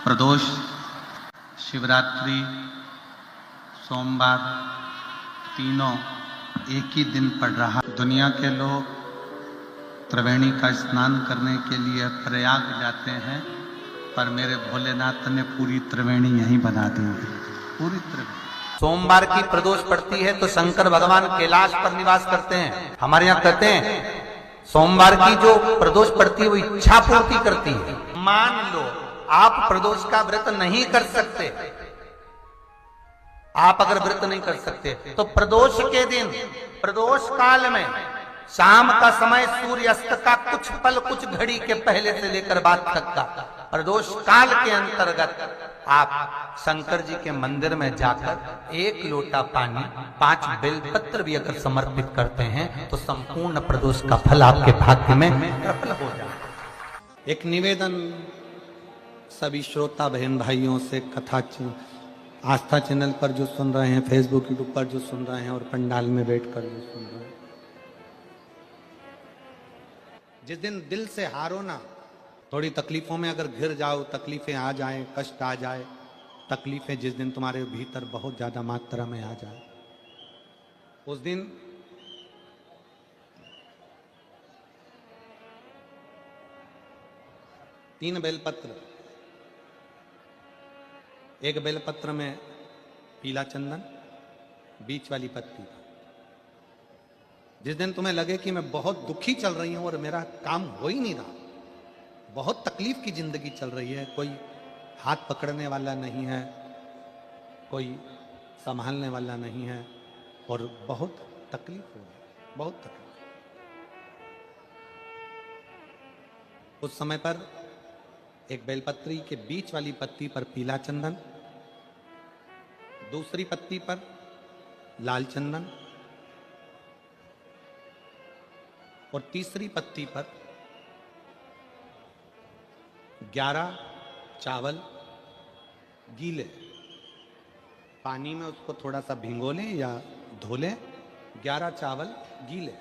प्रदोष, शिवरात्रि, सोमवार तीनों एक ही दिन पड़ रहा। दुनिया के लोग त्रिवेणी का स्नान करने के लिए प्रयाग जाते हैं, पर मेरे भोलेनाथ ने पूरी त्रिवेणी यहीं बना दी है, पूरी त्रिवेणी। सोमवार की प्रदोष पड़ती है तो शंकर भगवान कैलाश पर निवास करते हैं। हमारे यहाँ कहते हैं सोमवार की जो प्रदोष पड़ती है वो इच्छा पूर्ति करती है। मान लो आप प्रदोष का व्रत नहीं कर सकते, आप अगर व्रत नहीं कर सकते तो प्रदोष के दिन, प्रदोष काल में शाम का समय सूर्यास्त का कुछ पल, कुछ घड़ी के पहले से लेकर बाद तक का प्रदोष काल के अंतर्गत आप शंकर जी के मंदिर में जाकर 1 लोटा पानी, 5 बेलपत्र भी अगर समर्पित करते हैं तो संपूर्ण प्रदोष का फल आपके भाग्य में सफल हो जाए। एक निवेदन सभी श्रोता बहन भाइयों से, कथा आस्था चैनल पर जो सुन रहे हैं, फेसबुक यूट्यूब पर जो सुन रहे हैं और पंडाल में बैठकर जो सुन रहे हैं, जिस दिन दिल से हारो ना, थोड़ी तकलीफों में अगर घिर जाओ, तकलीफें आ जाए, कष्ट आ जाए, तकलीफें जिस दिन तुम्हारे भीतर बहुत ज्यादा मात्रा में आ जाए, उस दिन तीन बेलपत्र, एक बेलपत्र में पीला चंदन, बीच वाली पत्ती। जिस दिन तुम्हें लगे कि मैं बहुत दुखी चल रही हूं और मेरा काम हो ही नहीं रहा, बहुत तकलीफ की जिंदगी चल रही है, कोई हाथ पकड़ने वाला नहीं है, कोई संभालने वाला नहीं है और बहुत तकलीफ हो रही, बहुत तकलीफ। उस समय पर एक बेलपत्री के बीच वाली पत्ती पर पीला चंदन, दूसरी पत्ती पर लाल चंदन और तीसरी पत्ती पर 11 चावल गीले, पानी में उसको थोड़ा सा भिगो लें या धो लें, 11 चावल गीले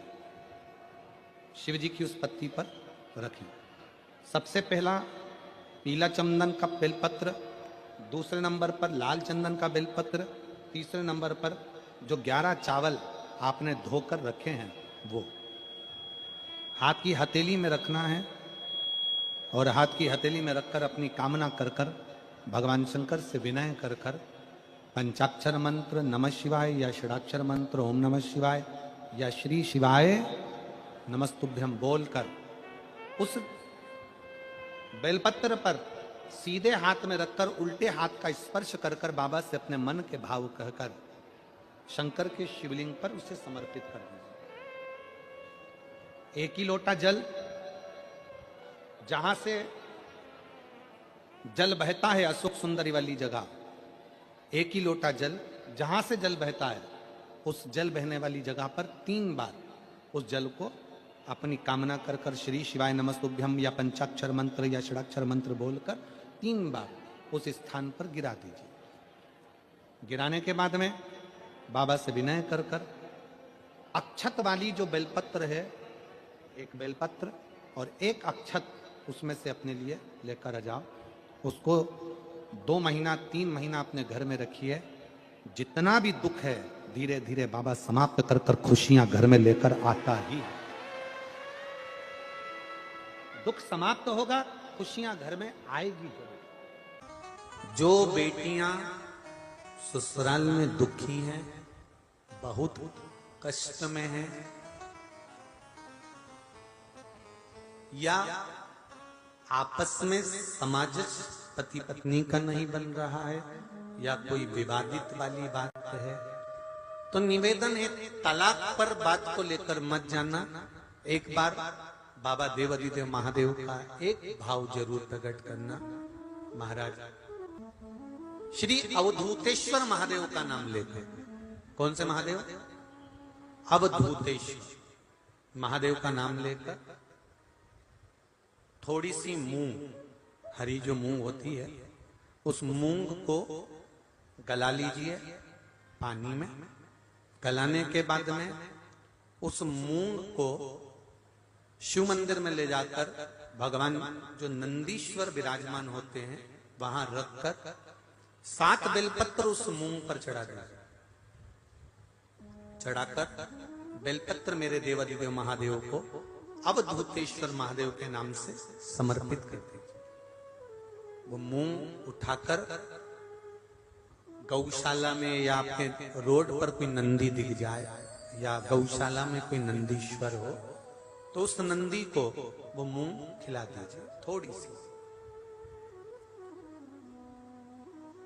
शिव जी की उस पत्ती पर रखें। सबसे पहला पीला चंदन का बेलपत्र, दूसरे नंबर पर लाल चंदन का बेलपत्र, तीसरे नंबर पर जो 11 चावल आपने धोकर रखे हैं वो हाथ की हथेली में रखना है और हाथ की हथेली में रखकर अपनी कामना कर कर भगवान शंकर से विनय कर कर पंचाक्षर मंत्र नमः शिवाय या षडाक्षर मंत्र ओम नमः शिवाय या श्री शिवाय नमस्तुभ्यम बोलकर उस बेलपत्र पर सीधे हाथ में रखकर उल्टे हाथ का स्पर्श कर कर बाबा से अपने मन के भाव कहकर शंकर के शिवलिंग पर उसे समर्पित कर दीजिए। 1 ही लोटा जल, जहां से जल बहता है अशोक सुंदरी वाली जगह, 1 ही लोटा जल, जहां से जल बहता है उस जल बहने वाली जगह पर 3 बार उस जल को अपनी कामना कर कर श्री शिवाय नमस्तुभ्यम या पंचाक्षर मंत्र या षडाक्षर मंत्र बोलकर 3 बार उस स्थान पर गिरा दीजिए। गिराने के बाद में बाबा से विनय कर कर अक्षत वाली जो बेलपत्र है, एक बेलपत्र और एक अक्षत उसमें से अपने लिए लेकर आ जाओ। उसको 2 महीना 3 महीना अपने घर में रखिए। जितना भी दुख है धीरे धीरे बाबा समाप्त कर कर खुशियां घर में लेकर आता ही है। दुख समाप्त होगा, खुशियां घर में आएगी जरूर। जो बेटियां ससुराल में दुखी हैं, बहुत कष्ट में हैं या आपस में सामंजस्य पति पत्नी का नहीं बन रहा है या कोई विवादित वाली बात है, तो निवेदन है तलाक पर बात को लेकर मत जाना। एक बार बाबा देवाधिदेव महादेव का एक भाव जरूर प्रकट करना। महाराज श्री अवधूतेश्वर महादेव का नाम लेते। कौन से महादेव? अवधूतेश्वर महादेव का नाम लेकर थोड़ी सी मूंग, हरी जो मूंग होती है, उस मूंग को गला लीजिए पानी में। गलाने के बाद में उस मूंग को शिव मंदिर में ले जाकर भगवान जो नंदीश्वर विराजमान होते हैं वहां रखकर 7 बेलपत्र उस मूंग पर चढ़ा देना। चढ़ाकर बेलपत्र मेरे देवाधिदेव महादेव को अवधूतेश्वर महादेव के नाम से समर्पित कर दीजिए। वो मूंग उठाकर गौशाला में या आपके रोड पर कोई नंदी दिख जाए या गौशाला में कोई नंदीश्वर हो तो उस नंदी को वो मूंग खिला दीजिए थोड़ी सी।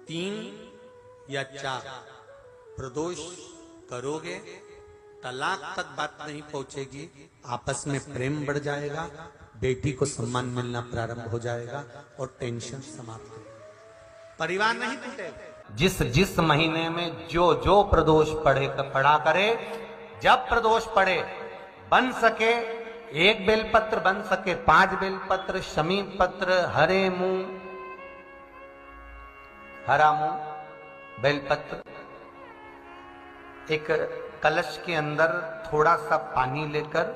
3 या 4 प्रदोष करोगे, तलाक तक बात नहीं पहुंचेगी, आपस में प्रेम बढ़ जाएगा, बेटी को सम्मान मिलना प्रारंभ हो जाएगा और टेंशन समाप्त हो जाएगा, परिवार नहीं टूटेगा। जिस महीने में जो प्रदोष पढ़ा करे, जब प्रदोष पढ़े, बन सके 1 बेलपत्र, बन सके 5 बेलपत्र, शमी पत्र, हरे मूंग, हरा मूंग, बेलपत्र, एक कलश के अंदर थोड़ा सा पानी लेकर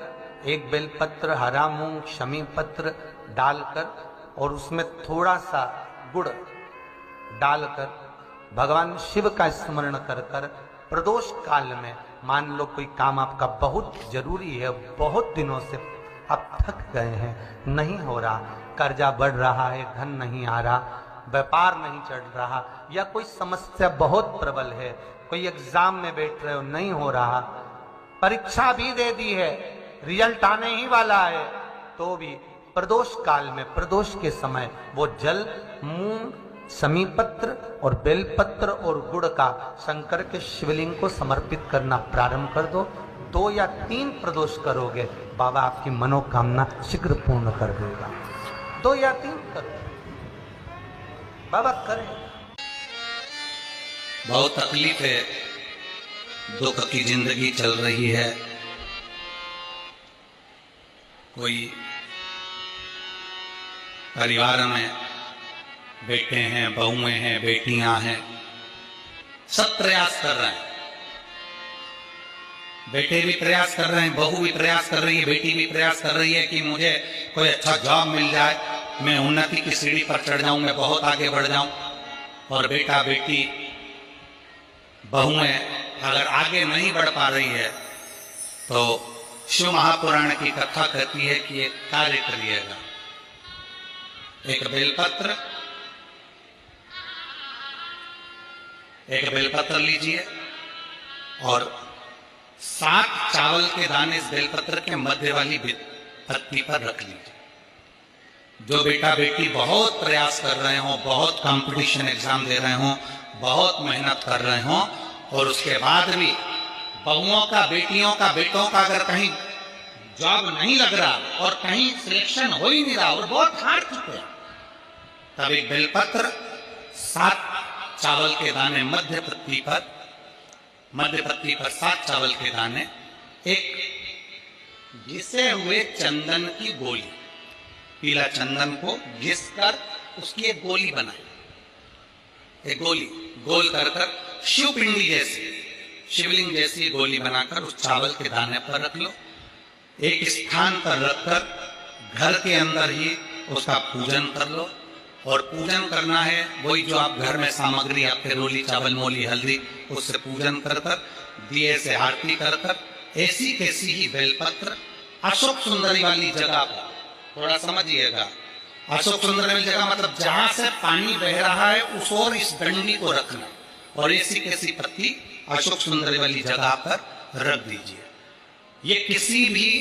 1 बेलपत्र, हरा मूंग, शमी पत्र डालकर और उसमें थोड़ा सा गुड़ डालकर भगवान शिव का स्मरण कर कर प्रदोष काल में, मान लो कोई काम आपका बहुत जरूरी है, बहुत दिनों से आप थक गए हैं, नहीं हो रहा, कर्जा बढ़ रहा है, धन नहीं आ रहा, व्यापार नहीं चढ़ रहा, या कोई समस्या बहुत प्रबल है, कोई एग्जाम में बैठ रहे हो नहीं हो रहा, परीक्षा भी दे दी है, रिजल्ट आने ही वाला है, तो भी प्रदोष काल में, प्रदोष के समय वो जल, मूंग, शमी पत्र और बेलपत्र और गुड़ का शंकर के शिवलिंग को समर्पित करना प्रारंभ कर दो। 2 या 3 प्रदोष करोगे, बाबा आपकी मनोकामना शीघ्र पूर्ण कर देगा। 2 या 3 करो, बाबा करें। बहुत तकलीफ है, दुख की जिंदगी चल रही है, कोई परिवार में बेटे हैं, बहुएं हैं, बेटियां हैं, सब प्रयास कर रहे हैं, बेटे भी प्रयास कर रहे हैं, बहू भी प्रयास कर रही है, बेटी भी प्रयास कर रही है कि मुझे कोई अच्छा जॉब मिल जाए, मैं उन्नति की सीढ़ी पर चढ़ जाऊं, मैं बहुत आगे बढ़ जाऊं। और बेटा बेटी बहुएं अगर आगे नहीं बढ़ पा रही है तो शिव महापुराण की कथा कहती है कि एक कार्य करिएगा, एक बेलपत्र लीजिए और 7 चावल के दाने इस बेलपत्र के मध्य वाली पत्ती पर रख लीजिए। जो बेटा बेटी बहुत प्रयास कर रहे हो, बहुत कंपटीशन एग्जाम दे रहे हो, बहुत मेहनत कर रहे हो और उसके बाद भी बहुओं का, बेटियों का, बेटों का अगर कहीं जॉब नहीं लग रहा और कहीं सिलेक्शन हो ही नहीं रहा और बहुत हार चुके हैं, तब एक बेलपत्र 7 चावल के दाने मध्य पत्ती पर 7 चावल के दाने, एक घिसे हुए चंदन की गोली, पीला चंदन को घिसकर उसकी एक गोली बनाए, एक गोली गोल कर शिव पिंडी जैसी, शिवलिंग जैसी गोली बनाकर उस चावल के दाने पर रख लो। एक स्थान पर रखकर घर के अंदर ही उसका पूजन कर लो। और पूजन करना है वही जो आप घर में सामग्री आपके रोली, चावल, मोली, हल्दी, उससे पूजन कर दिए से आरती कर ऐसी कैसी ही बेलपत्र अशोक सुंदरी वाली जगह पर, थोड़ा समझिएगा, अशोक सुंदरी वाली जगह मतलब जहां से पानी बह रहा है उस ओर इस डंडी को रखना और ऐसी कैसी पत्ती अशोक सुंदरी वाली जगह पर रख दीजिए। ये किसी भी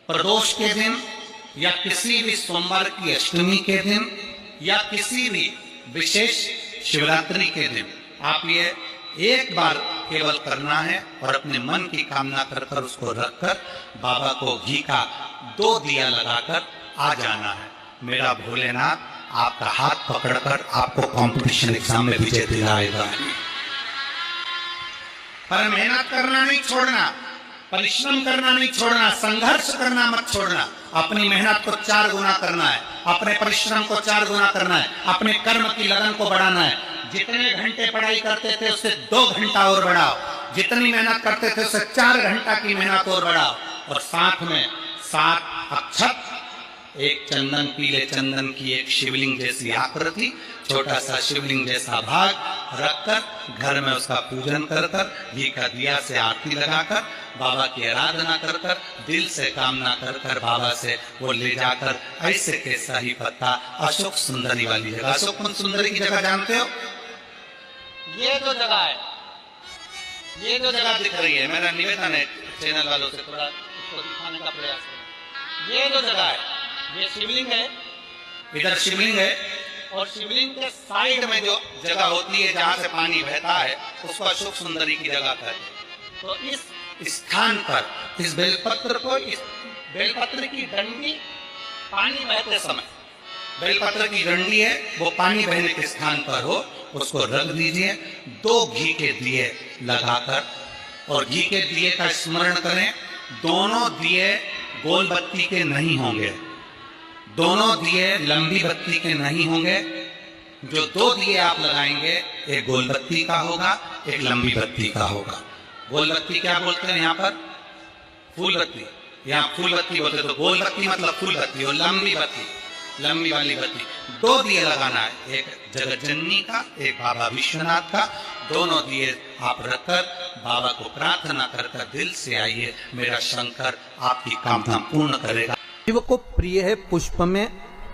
प्रदोष के दिन या किसी भी सोमवार की अष्टमी के दिन या किसी भी विशेष शिवरात्रि के दिन आप ये एक बार केवल करना है और अपने मन की कामना कर उसको रखकर बाबा को घी का 2 दिया लगाकर आ जाना है। मेरा भोलेनाथ आपका हाथ पकड़कर आपको कंपटीशन एग्जाम में विजय दिलाएगा। पर मेहनत करना नहीं छोड़ना, परिश्रम करना नहीं छोड़ना, संघर्ष करना मत छोड़ना। अपनी मेहनत को 4 गुना करना है, अपने परिश्रम को 4 गुना करना है, अपने कर्म की लगन को बढ़ाना है। जितने घंटे पढ़ाई करते थे उससे 2 घंटा और बढ़ाओ, जितनी मेहनत करते थे उससे 4 घंटा की मेहनत और बढ़ाओ। और साथ में 7 अक्षत एक चंदन, पीले चंदन की एक शिवलिंग जैसी आकृति, छोटा सा शिवलिंग जैसा भाग रखकर घर में उसका पूजन कर कर, घी का दिया से आरती लगाकर, बाबा की आराधना कर कर, दिल से कामना कर कर बाबा से वो ले जाकर ऐसे के सही पत्ता अशोक सुंदरी वाली जगह, अशोक सुंदरी की जगह जानते हो? ये जो जगह है, ये जो जगह दिख रही है, मेरा निवेदन है चैनल वालों से थोड़ा इसको दिखाने का प्रयास करें। ये जो जगह है, ये शिवलिंग है, इधर शिवलिंग है, और शिवलिंग के साइड में जो जगह होती है जहां से पानी बहता है उसको अशोक सुंदरी की जगह कहते हैं। तो इस स्थान पर इस बेलपत्र को, इस बेलपत्र की डंडी पानी बहते समय, बेलपत्र की डंडी है वो पानी बहने के स्थान पर हो, उसको रख दीजिए। 2 घी के दिए लगाकर, और घी के दिए का स्मरण करें। दोनों दिए गोल बत्ती के नहीं होंगे, दोनों दिए लंबी बत्ती के नहीं होंगे। जो 2 दिए आप लगाएंगे, एक गोल बत्ती का होगा, एक लंबी बत्ती का होगा। गोल बत्ती क्या बोलते हैं यहाँ पर? फूल बत्ती। यहाँ फूल बत्ती बोलते, तो गोल बत्ती मतलब फूल बत्ती, और लंबी बत्ती, लंबी वाली बत्ती। 2 दिए लगाना है, एक जगत जननी का, एक बाबा विश्वनाथ का। दोनों दिए आप रखकर बाबा को प्रार्थना कर कर दिल से आइए, मेरा शंकर आपकी कामना पूर्ण करेगा। शिव को प्रिय है पुष्प में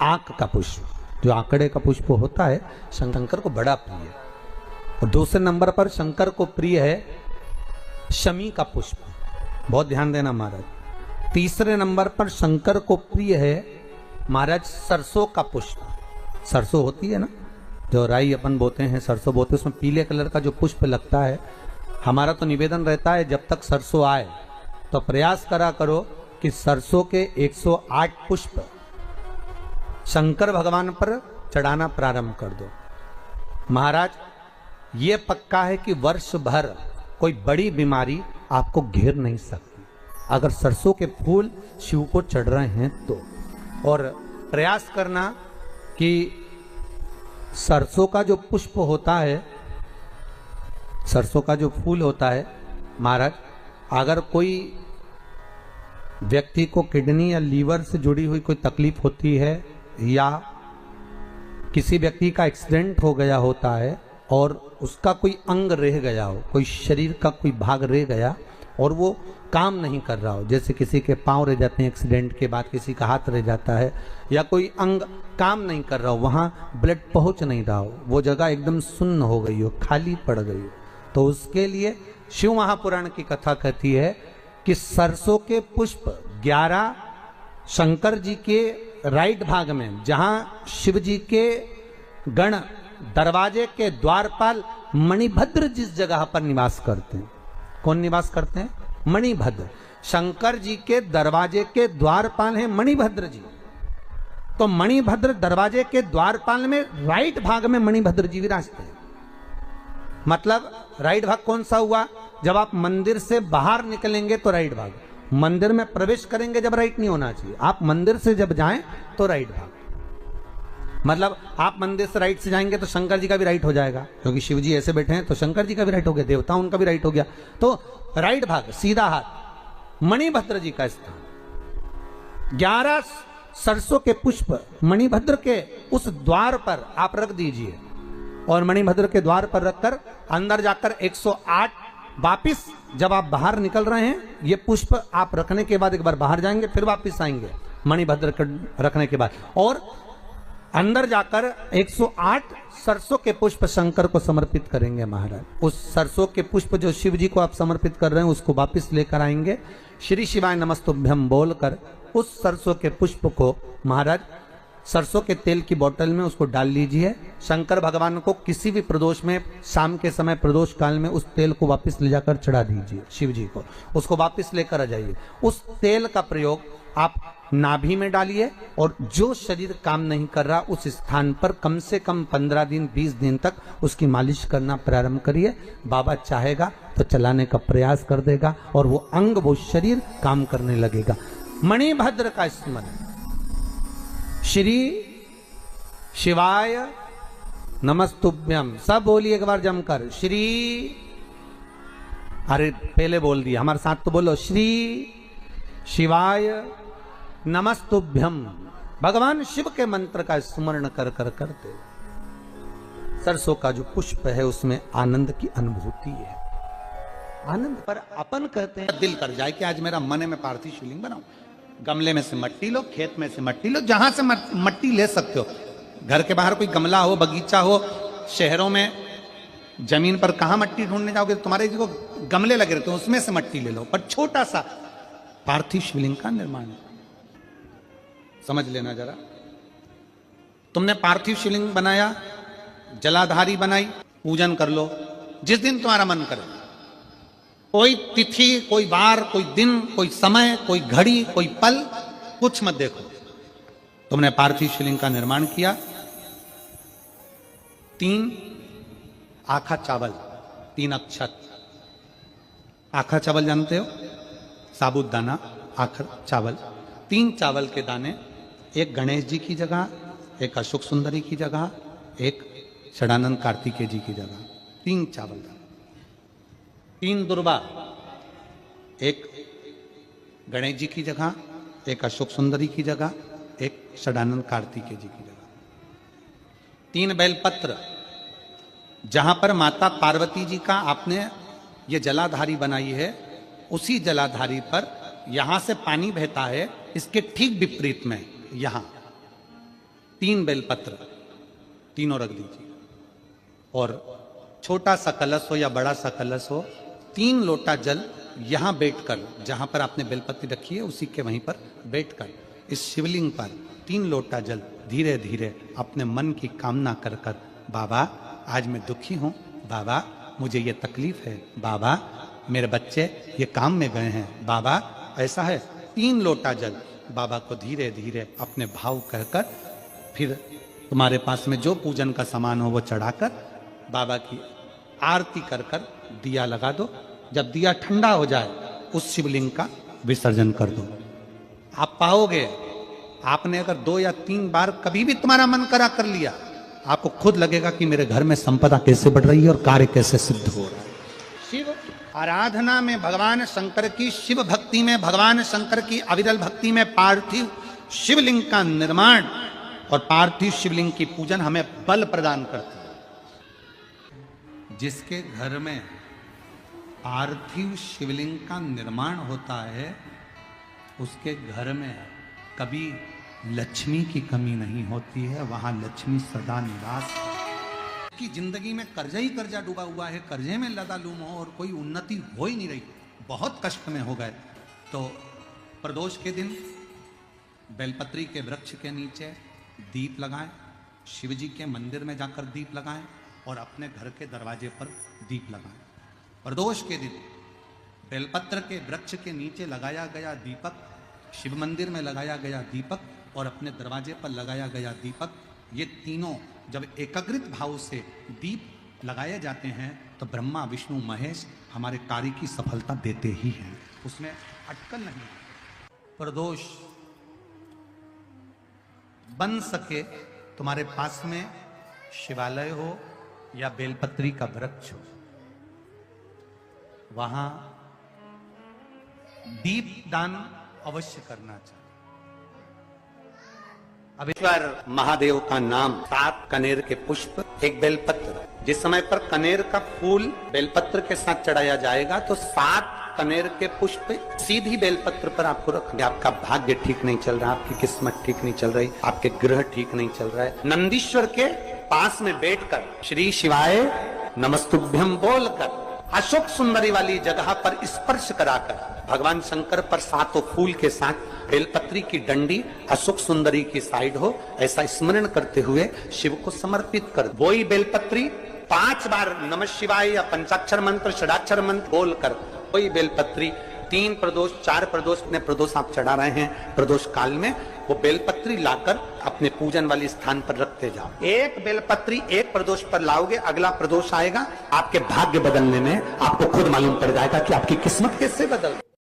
आंक का पुष्प, जो आंकड़े का पुष्प होता है शंकर को बड़ा प्रिय है। और दूसरे नंबर पर शंकर को प्रिय है शमी का पुष्प, बहुत ध्यान देना महाराज। तीसरे नंबर पर शंकर को प्रिय है महाराज सरसों का पुष्प। सरसों होती है ना, जो राई अपन बोते हैं, सरसों बोते हैं, उसमें पीले कलर का जो पुष्प लगता है। हमारा तो निवेदन रहता है जब तक सरसों आए तो प्रयास करा करो कि सरसों के 108 पुष्प शंकर भगवान पर चढ़ाना प्रारंभ कर दो। महाराज ये पक्का है कि वर्ष भर कोई बड़ी बीमारी आपको घेर नहीं सकती अगर सरसों के फूल शिव को चढ़ रहे हैं तो। और प्रयास करना कि सरसों का जो पुष्प होता है, सरसों का जो फूल होता है महाराज, अगर कोई व्यक्ति को किडनी या लीवर से जुड़ी हुई कोई तकलीफ होती है, या किसी व्यक्ति का एक्सीडेंट हो गया होता है और उसका कोई अंग रह गया हो, कोई शरीर का कोई भाग रह गया और वो काम नहीं कर रहा हो, जैसे किसी के पांव रह जाते हैं एक्सीडेंट के बाद, किसी का हाथ रह जाता है, या कोई अंग काम नहीं कर रहा हो, वहाँ ब्लड पहुँच नहीं रहा हो, वो जगह एकदम सुन्न हो गई हो, खाली पड़ गई हो, तो उसके लिए शिव महापुराण की कथा कहती है कि सरसों के पुष्प 11 शंकर जी के राइट भाग में, जहाँ शिव जी के गण दरवाजे के द्वारपाल मणिभद्र जिस जगह पर निवास करते हैं, कौन निवास करते हैं? मणिभद्र। शंकर जी के दरवाजे के द्वारपाल हैं मणिभद्र जी। तो मणिभद्र दरवाजे के द्वारपाल में राइट भाग में मणिभद्र जी विराजते हैं। मतलब राइट भाग कौन सा हुआ? जब आप मंदिर से बाहर निकलेंगे तो राइट भाग, मंदिर में प्रवेश करेंगे जब राइट नहीं होना चाहिए, आप मंदिर से जब जाएं तो राइट भाग। मतलब आप मंदिर से राइट से जाएंगे तो शंकर जी का भी राइट हो जाएगा, क्योंकि शिव जी ऐसे बैठे हैं तो शंकर जी का भी राइट हो गया, देवता उनका भी राइट हो गया, तो राइट भाग सीधा हाथ मणिभद्र जी का स्थान। 11 सरसों के पुष्प मणिभद्र के उस द्वार पर आप रख दीजिए, और मणिभद्र के द्वार पर रखकर अंदर जाकर 108 वापिस जब आप बाहर निकल रहे हैं, ये पुष्प आप रखने के बाद एक बार बाहर जाएंगे, फिर वापिस आएंगे मणिभद्र रखने के बाद, और अंदर जाकर 108 सरसों के पुष्प शंकर को समर्पित करेंगे महाराज। उस सरसों के पुष्प जो शिव जी को आप समर्पित कर रहे हैं उसको वापिस लेकर आएंगे, श्री शिवाय नमस्तुभ्यम बोलकर उस सरसों के पुष्प को महाराज सरसों के तेल की बोतल में उसको डाल लीजिए। शंकर भगवान को किसी भी प्रदोष में, शाम के समय प्रदोष काल में उस तेल को वापस ले जाकर चढ़ा दीजिए शिव जी को, उसको वापस लेकर आ जाइए। उस तेल का प्रयोग आप नाभि में डालिए, और जो शरीर काम नहीं कर रहा उस स्थान पर कम से कम 15 दिन 20 दिन तक उसकी मालिश करना प्रारंभ करिए। बाबा चाहेगा तो चलाने का प्रयास कर देगा और वो अंग, वो शरीर काम करने लगेगा। मणिभद्र का स्मरण, श्री शिवाय नमस्तुभ्यम, सब बोलिए एक बार जमकर, श्री, अरे पहले बोल दिया, हमारे साथ तो बोलो, श्री शिवाय नमस्तुभ्यम भगवान शिव के मंत्र का स्मरण कर कर करते। सरसों का जो पुष्प है उसमें आनंद की अनुभूति है, आनंद। पर अपन कहते हैं दिल कर जाए कि आज मेरा मन है मैं पार्थिव शिवलिंग बनाऊं। गमले में से मट्टी लो, खेत में से मट्टी लो, जहां से मट्टी ले सकते हो। घर के बाहर कोई गमला हो, बगीचा हो, शहरों में जमीन पर कहां मट्टी ढूंढने जाओगे, तुम्हारे जो गमले लगे रहते हैं उसमें से मट्टी ले लो, पर छोटा सा पार्थिव शिवलिंग का निर्माण समझ लेना जरा। तुमने पार्थिव शिवलिंग बनाया, जलाधारी बनाई, पूजन कर लो जिस दिन तुम्हारा मन करे। कोई तिथि, कोई वार, कोई दिन, कोई समय, कोई घड़ी, कोई पल, कुछ मत देखो। तुमने पार्थिव शिवलिंग का निर्माण किया। 3 आखा चावल, 3 अक्षत। आखा चावल जानते हो, साबुत दाना, आखा चावल। 3 चावल के दाने, एक गणेश जी की जगह, एक अशोक सुंदरी की जगह, एक षडानंद कार्तिकेय जी की जगह। 3 चावल दाने। 3 दुर्वा, एक गणेश जी की जगह, एक अशोक सुंदरी की जगह, एक षडानंद कार्तिकेय जी की जगह। 3 बेलपत्र, जहां पर माता पार्वती जी का आपने ये जलाधारी बनाई है, उसी जलाधारी पर यहां से पानी बहता है, इसके ठीक विपरीत में यहां 3 बेलपत्र, तीनों रख दीजिए। और छोटा सा कलश हो या बड़ा सा कलश हो, 3 लोटा जल यहां बैठकर, जहां पर आपने बेलपत्ती रखी है उसी के वहीं पर बैठकर इस शिवलिंग पर 3 लोटा जल धीरे धीरे अपने मन की कामना कर कर, बाबा आज मैं दुखी हूं, बाबा मुझे ये तकलीफ है, बाबा मेरे बच्चे ये काम में गए हैं, बाबा ऐसा है। 3 लोटा जल बाबा को धीरे धीरे अपने भाव कहकर, फिर तुम्हारे पास में जो पूजन का सामान हो वो चढ़ाकर बाबा की आरती कर कर दिया लगा दो। जब दिया ठंडा हो जाए उस शिवलिंग का विसर्जन कर दो। आप पाओगे, आपने अगर 2 या 3 बार कभी भी तुम्हारा मन करा कर लिया, आपको खुद लगेगा कि मेरे घर में संपदा कैसे बढ़ रही है और कार्य कैसे सिद्ध हो रहा है। शिव आराधना में भगवान शंकर की, शिव भक्ति में भगवान शंकर की अविरल भक्ति में पार्थिव शिवलिंग का निर्माण और पार्थिव शिवलिंग की पूजन हमें बल प्रदान करती है। जिसके घर में पार्थिव शिवलिंग का निर्माण होता है, उसके घर में कभी लक्ष्मी की कमी नहीं होती है, वहां लक्ष्मी सदा निवास है। की जिंदगी में कर्जा ही कर्जा डूबा हुआ है, कर्जे में लदालूम हो और कोई उन्नति हो ही नहीं रही, बहुत कष्ट में हो गए, तो प्रदोष के दिन बेलपत्री के वृक्ष के नीचे दीप लगाएं, शिव जी के मंदिर में जाकर दीप लगाएं और अपने घर के दरवाजे पर दीप लगाएं। प्रदोष के दिन बेलपत्र के वृक्ष के नीचे लगाया गया दीपक, शिव मंदिर में लगाया गया दीपक और अपने दरवाजे पर लगाया गया दीपक, ये तीनों जब एकाग्रित भाव से दीप लगाए जाते हैं तो ब्रह्मा विष्णु महेश हमारे कार्य की सफलता देते ही हैं, उसमें अटकल नहीं। प्रदोष बन सके तुम्हारे पास में शिवालय हो या बेलपत्री का वृक्ष हो, वहां दीप दान अवश्य करना चाहिए। अभीश्वर महादेव का नाम 7 कनेर के पुष्प, 1 बेलपत्र। जिस समय पर कनेर का फूल बेलपत्र के साथ चढ़ाया जाएगा तो 7 कनेर के पुष्प सीधी बेलपत्र पर आपको रखेंगे। आपका भाग्य ठीक नहीं चल रहा, आपकी किस्मत ठीक नहीं चल रही, आपके ग्रह ठीक नहीं चल रहा है, नंदीश्वर के पास में बैठकर श्री शिवाय नमस्तुभ्यम बोलकर अशोक सुंदरी वाली जगह पर स्पर्श कराकर भगवान शंकर पर 7 फूल के साथ बेलपत्री की डंडी अशोक सुंदरी की साइड हो, ऐसा स्मरण करते हुए शिव को समर्पित कर वही बेलपत्री 5 बार नमः शिवाय या पंचाक्षर मंत्र, षडाक्षर मंत्र बोलकर वही बेलपत्री 3 प्रदोष 4 प्रदोष ने प्रदोष आप चढ़ा रहे हैं, प्रदोष काल में वो बेलपत्री लाकर अपने पूजन वाले स्थान पर रखते जाओ। एक बेलपत्री एक प्रदोष पर लाओगे, अगला प्रदोष आएगा, आपके भाग्य बदलने में आपको खुद मालूम पड़ जाएगा कि आपकी किस्मत कैसे बदल